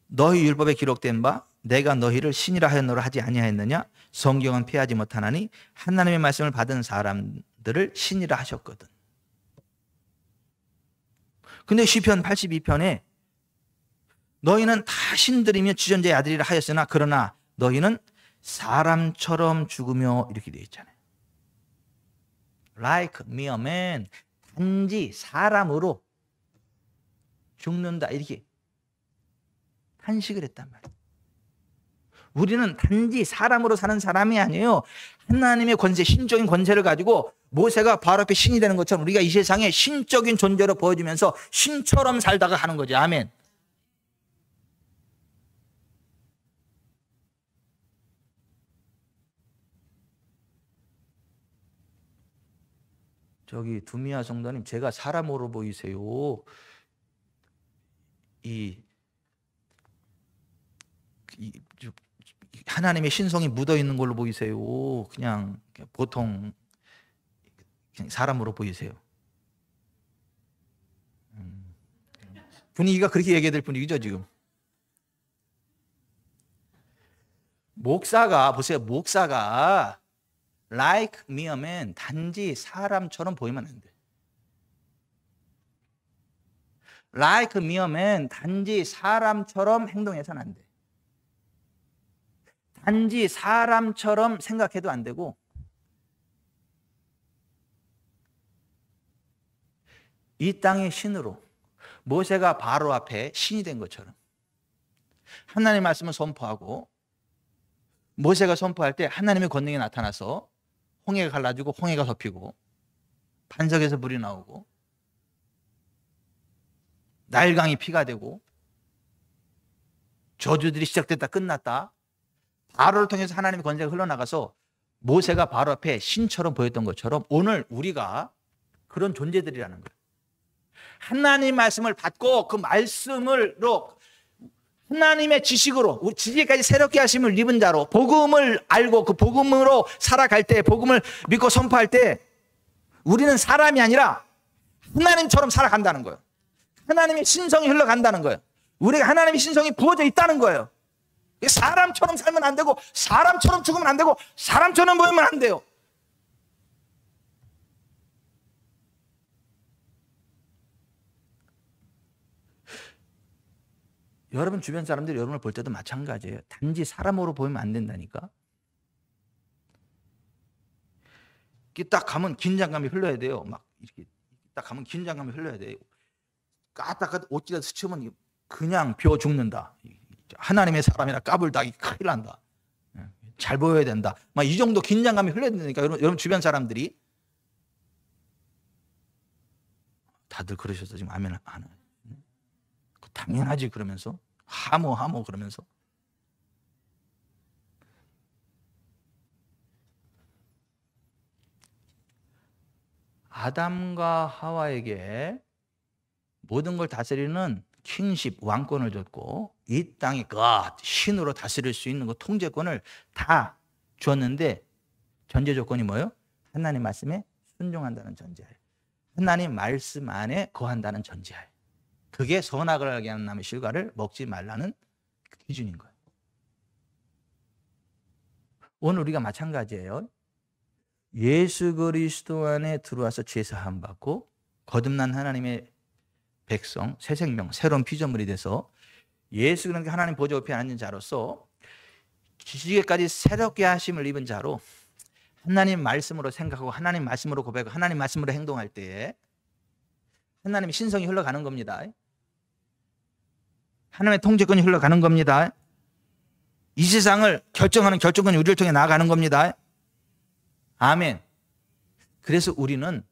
너희 율법에 기록된 바 내가 너희를 신이라 하였노라 하지 아니하였느냐 성경은 피하지 못하나니 하나님의 말씀을 받은 사람들을 신이라 하셨거든. 근데 시편 82편에 너희는 다 신들이며 지존자의 아들이라 하였으나 그러나 너희는 사람처럼 죽으며 이렇게 되어 있잖아요. Like mere man, 단지 사람으로 죽는다 이렇게 탄식을 했단 말이에요. 우리는 단지 사람으로 사는 사람이 아니에요. 하나님의 권세, 신적인 권세를 가지고 모세가 바로 앞에 신이 되는 것처럼 우리가 이 세상에 신적인 존재로 보여지면서 신처럼 살다가 하는 거지. 아멘. 저기 두미아 성도님, 제가 사람으로 보이세요? 하나님의 신성이 묻어 있는 걸로 보이세요? 그냥 보통 그냥 사람으로 보이세요? 분위기가 그렇게 얘기해야 될 분위기죠 지금. 목사가 보세요. 목사가 like mere man, 단지 사람처럼 보이면 안 돼. like mere man, 단지 사람처럼 행동해서는 안 돼. 단지 사람처럼 생각해도 안 되고 이 땅의 신으로 모세가 바로 앞에 신이 된 것처럼 하나님의 말씀을 선포하고 모세가 선포할 때 하나님의 권능이 나타나서 홍해가 갈라지고 홍해가 덮이고 반석에서 물이 나오고 나일강이 피가 되고 저주들이 시작됐다 끝났다. 바로를 통해서 하나님의 권세가 흘러나가서 모세가 바로 앞에 신처럼 보였던 것처럼 오늘 우리가 그런 존재들이라는 거예요. 하나님 말씀을 받고 그 말씀으로 하나님의 지식으로 지식까지 새롭게 하심을 입은 자로 복음을 알고 그 복음으로 살아갈 때 복음을 믿고 선포할 때 우리는 사람이 아니라 하나님처럼 살아간다는 거예요. 하나님의 신성이 흘러간다는 거예요. 우리가 하나님의 신성이 부어져 있다는 거예요. 사람처럼 살면 안 되고 사람처럼 죽으면 안 되고 사람처럼 보이면 안 돼요. 여러분 주변 사람들이 여러분을 볼 때도 마찬가지예요. 단지 사람으로 보이면 안 된다니까. 딱 가면 긴장감이 흘러야 돼요. 막 이렇게 딱 가면 긴장감이 흘러야 돼요. 까딱까딱 옷기다 스치면 그냥 비어 죽는다. 하나님의 사람이라 까불다기 큰일 난다. 잘 보여야 된다. 막 이 정도 긴장감이 흘러야 되니까 여러분 주변 사람들이 다들 그러셔서 지금 아멘 안 해요. 당연하지 그러면서 하모 그러면서 아담과 하와에게 모든 걸 다스리는 킹십 왕권을 줬고 이 땅이 신으로 다스릴 수 있는 그 통제권을 다 줬는데 전제 조건이 뭐예요? 하나님 말씀에 순종한다는 전제하에 하나님 말씀 안에 거한다는 전제하에 그게 선악을 알게 하는 나무의 실과를 먹지 말라는 기준인 거예요. 오늘 우리가 마찬가지예요. 예수 그리스도 안에 들어와서 죄 사함 받고 거듭난 하나님의 백성, 새 생명, 새로운 피조물이 돼서 예수 그리스도 하나님 보좌 옆에 앉은 자로서 지지계까지 새롭게 하심을 입은 자로 하나님 말씀으로 생각하고 하나님 말씀으로 고백하고 하나님 말씀으로 행동할 때에 하나님의 신성이 흘러가는 겁니다. 하나님의 통제권이 흘러가는 겁니다. 이 세상을 결정하는 결정권이 우리를 통해 나아가는 겁니다. 아멘. 그래서 우리는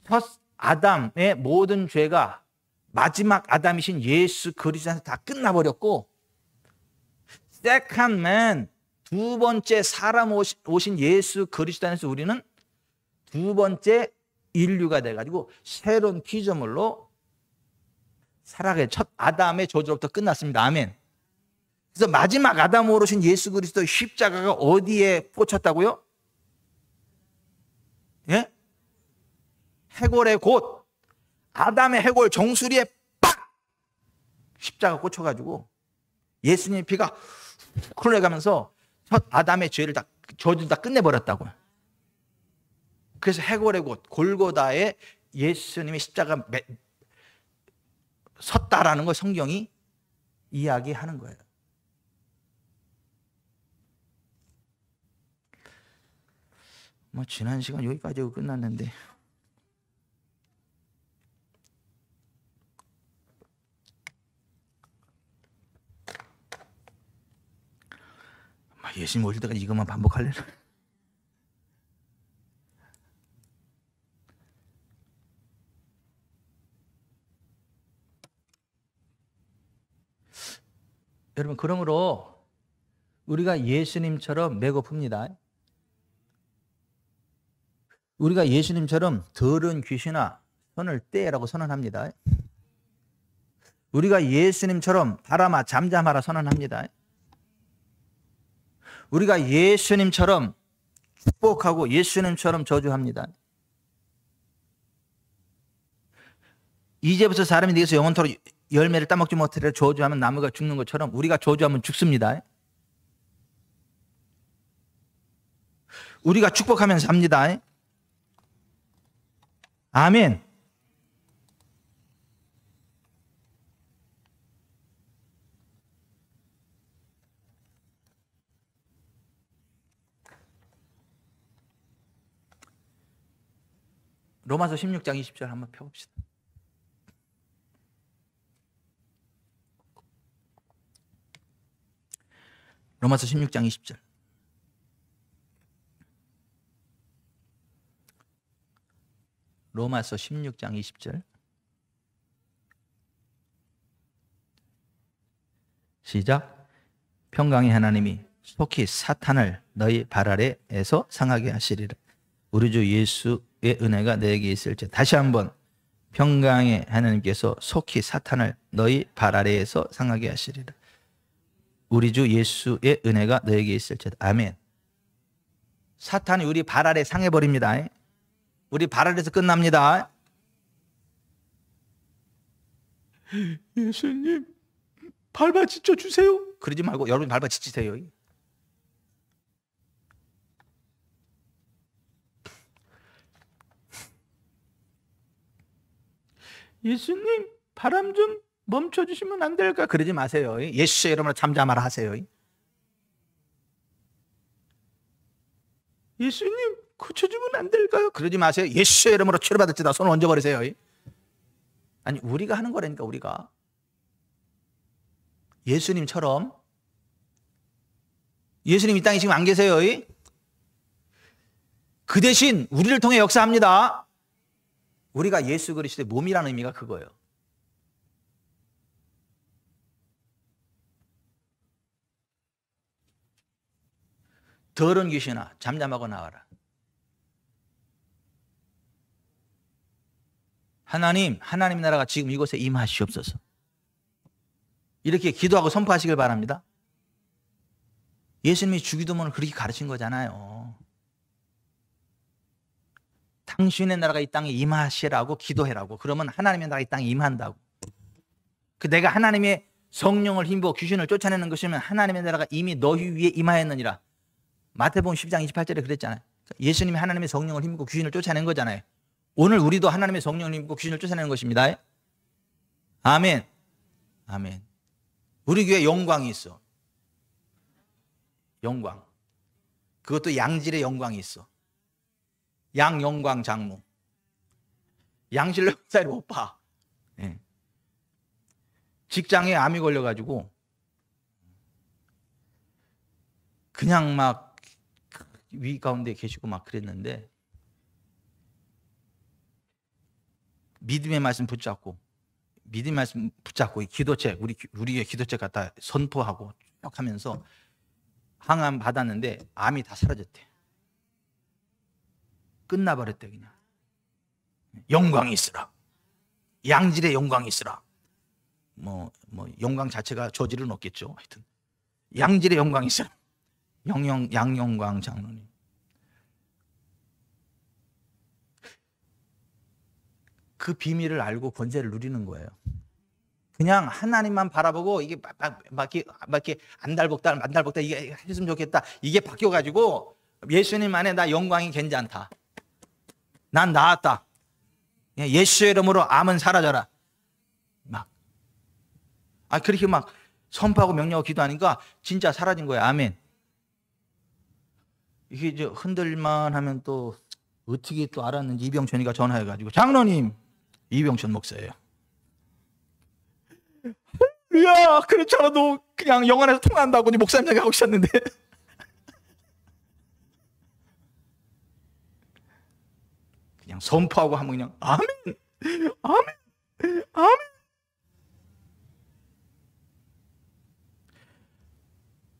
첫 아담의 모든 죄가 마지막 아담이신 예수 그리스도에서 다 끝나버렸고 second man, 두 번째 사람 오신 예수 그리스도 안에서 우리는 두 번째 인류가 돼가지고 새로운 피조물로 살아가게 첫 아담의 저주로부터 끝났습니다. 아멘. 그래서 마지막 아담으로 오신 예수 그리스도 십자가가 어디에 꽂혔다고요? 예? 해골의 곳 아담의 해골 정수리에 빡 십자가 꽂혀가지고 예수님의 피가 흘러가면서 첫 아담의 죄를 다 저주를 다 끝내버렸다고요. 그래서 해골의 곳 골고다에 예수님의 십자가 섰다라는 걸 성경이 이야기하는 거예요. 뭐 지난 시간 여기까지 끝났는데 예수님 오실 때까지 이것만 반복할래? 여러분 그러므로 우리가 예수님처럼 배고픕니다. 우리가 예수님처럼 들은 귀신아 손을 떼라고 선언합니다. 우리가 예수님처럼 바람아 잠잠하라 선언합니다. 우리가 예수님처럼 축복하고 예수님처럼 저주합니다. 이제부터 사람이 네게서 영원토록 열매를 따먹지 못하리라 저주하면 나무가 죽는 것처럼 우리가 저주하면 죽습니다. 우리가 축복하면서 삽니다. 아멘. 로마서 16장 20절 한번 펴봅시다. 로마서 16장 20절. 로마서 16장 20절. 시작. 평강의 하나님이 속히 사탄을 너희 발 아래에서 상하게 하시리라. 우리 주 예수의 은혜가 너에게 있을지. 다시 한번. 평강의 하나님께서 속히 사탄을 너희 발 아래에서 상하게 하시리라. 우리 주 예수의 은혜가 너에게 있을지. 아멘. 사탄이 우리 발 아래 상해버립니다. 우리 발 아래에서 끝납니다. 예수님 밟아 지쳐 주세요. 그러지 말고 여러분 밟아 지치세요. 예수님 바람 좀 멈춰주시면 안 될까? 그러지 마세요. 예수의 이름으로 잠잠하라 하세요. 예수님 고쳐주면 안 될까요? 그러지 마세요. 예수의 이름으로 치료받을지다. 손을 얹어버리세요. 아니 우리가 하는 거라니까. 우리가 예수님처럼. 예수님 이 땅에 지금 안 계세요. 그 대신 우리를 통해 역사합니다. 우리가 예수 그리스도의 몸이라는 의미가 그거예요. 더러운 귀신아 잠잠하고 나와라. 하나님 나라가 지금 이곳에 임하시옵소서. 이렇게 기도하고 선포하시길 바랍니다. 예수님이 주기도문을 그렇게 가르친 거잖아요. 당신의 나라가 이 땅에 임하시라고 기도해라고. 그러면 하나님의 나라가 이 땅에 임한다고. 내가 하나님의 성령을 힘입어 귀신을 쫓아내는 것이면 하나님의 나라가 이미 너희 위에 임하였느니라. 마태복음 10장 28절에 그랬잖아요. 예수님이 하나님의 성령을 힘입고 귀신을 쫓아낸 거잖아요. 오늘 우리도 하나님의 성령을 힘입고 귀신을 쫓아내는 것입니다. 아멘. 아멘. 우리 교회에 영광이 있어. 영광. 그것도 양질의 영광이 있어. 양영광 장로. 양실로 사이를 못 봐. 네. 직장에 암이 걸려가지고 그냥 막 위 가운데 계시고 막 그랬는데 믿음의 말씀 붙잡고 기도책 우리의 기도책 갖다 선포하고 쭉 하면서 항암 받았는데 암이 다 사라졌대. 끝나버렸대. 그냥 영광이 있으라. 양질의 영광이 있으라. 뭐 영광 자체가 저질은 없겠죠. 하여튼 양질의 영광이 있으라. 양영광 장로님. 그 비밀을 알고 권세를 누리는 거예요. 그냥 하나님만 바라보고 이게 막 이렇게 안달복달 만달복달 이게 했으면 좋겠다. 이게 바뀌어가지고 예수님 안에 나 영광이 괜찮다. 난 나았다. 예수의 이름으로 암은 사라져라. 그렇게 막 선포하고 명령하고 기도하니까 진짜 사라진 거예요. 아멘. 이게 이제 흔들만 하면 또 어떻게 또 알았는지 이병천이가 전화해가지고 장로님, 이병천 목사예요. 야, 그렇잖아. 너 그냥 영안에서 통화한다고 목사님 얘기하고 있었는데. 그냥 선포하고 하면 그냥 아멘, 아멘, 아멘.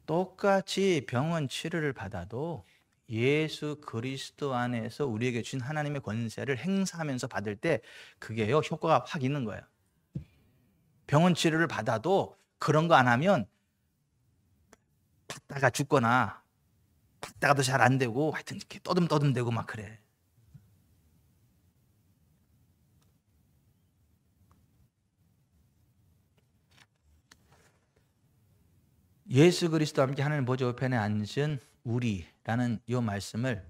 똑같이 병원 치료를 받아도 예수 그리스도 안에서 우리에게 주신 하나님의 권세를 행사하면서 받을 때 그게요 효과가 확 있는 거예요. 병원 치료를 받아도 그런 거 안 하면 받다가 죽거나 받다가도 잘 안 되고 하여튼 이렇게 떠듬떠듬대고 막 그래. 예수 그리스도와 함께 하나님 보좌 우편에 앉은 우리라는 이 말씀을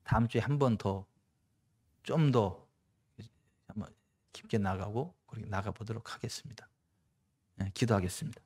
다음 주에 한 번 더 좀 더 깊게 나가고 나가 보도록 하겠습니다. 기도하겠습니다.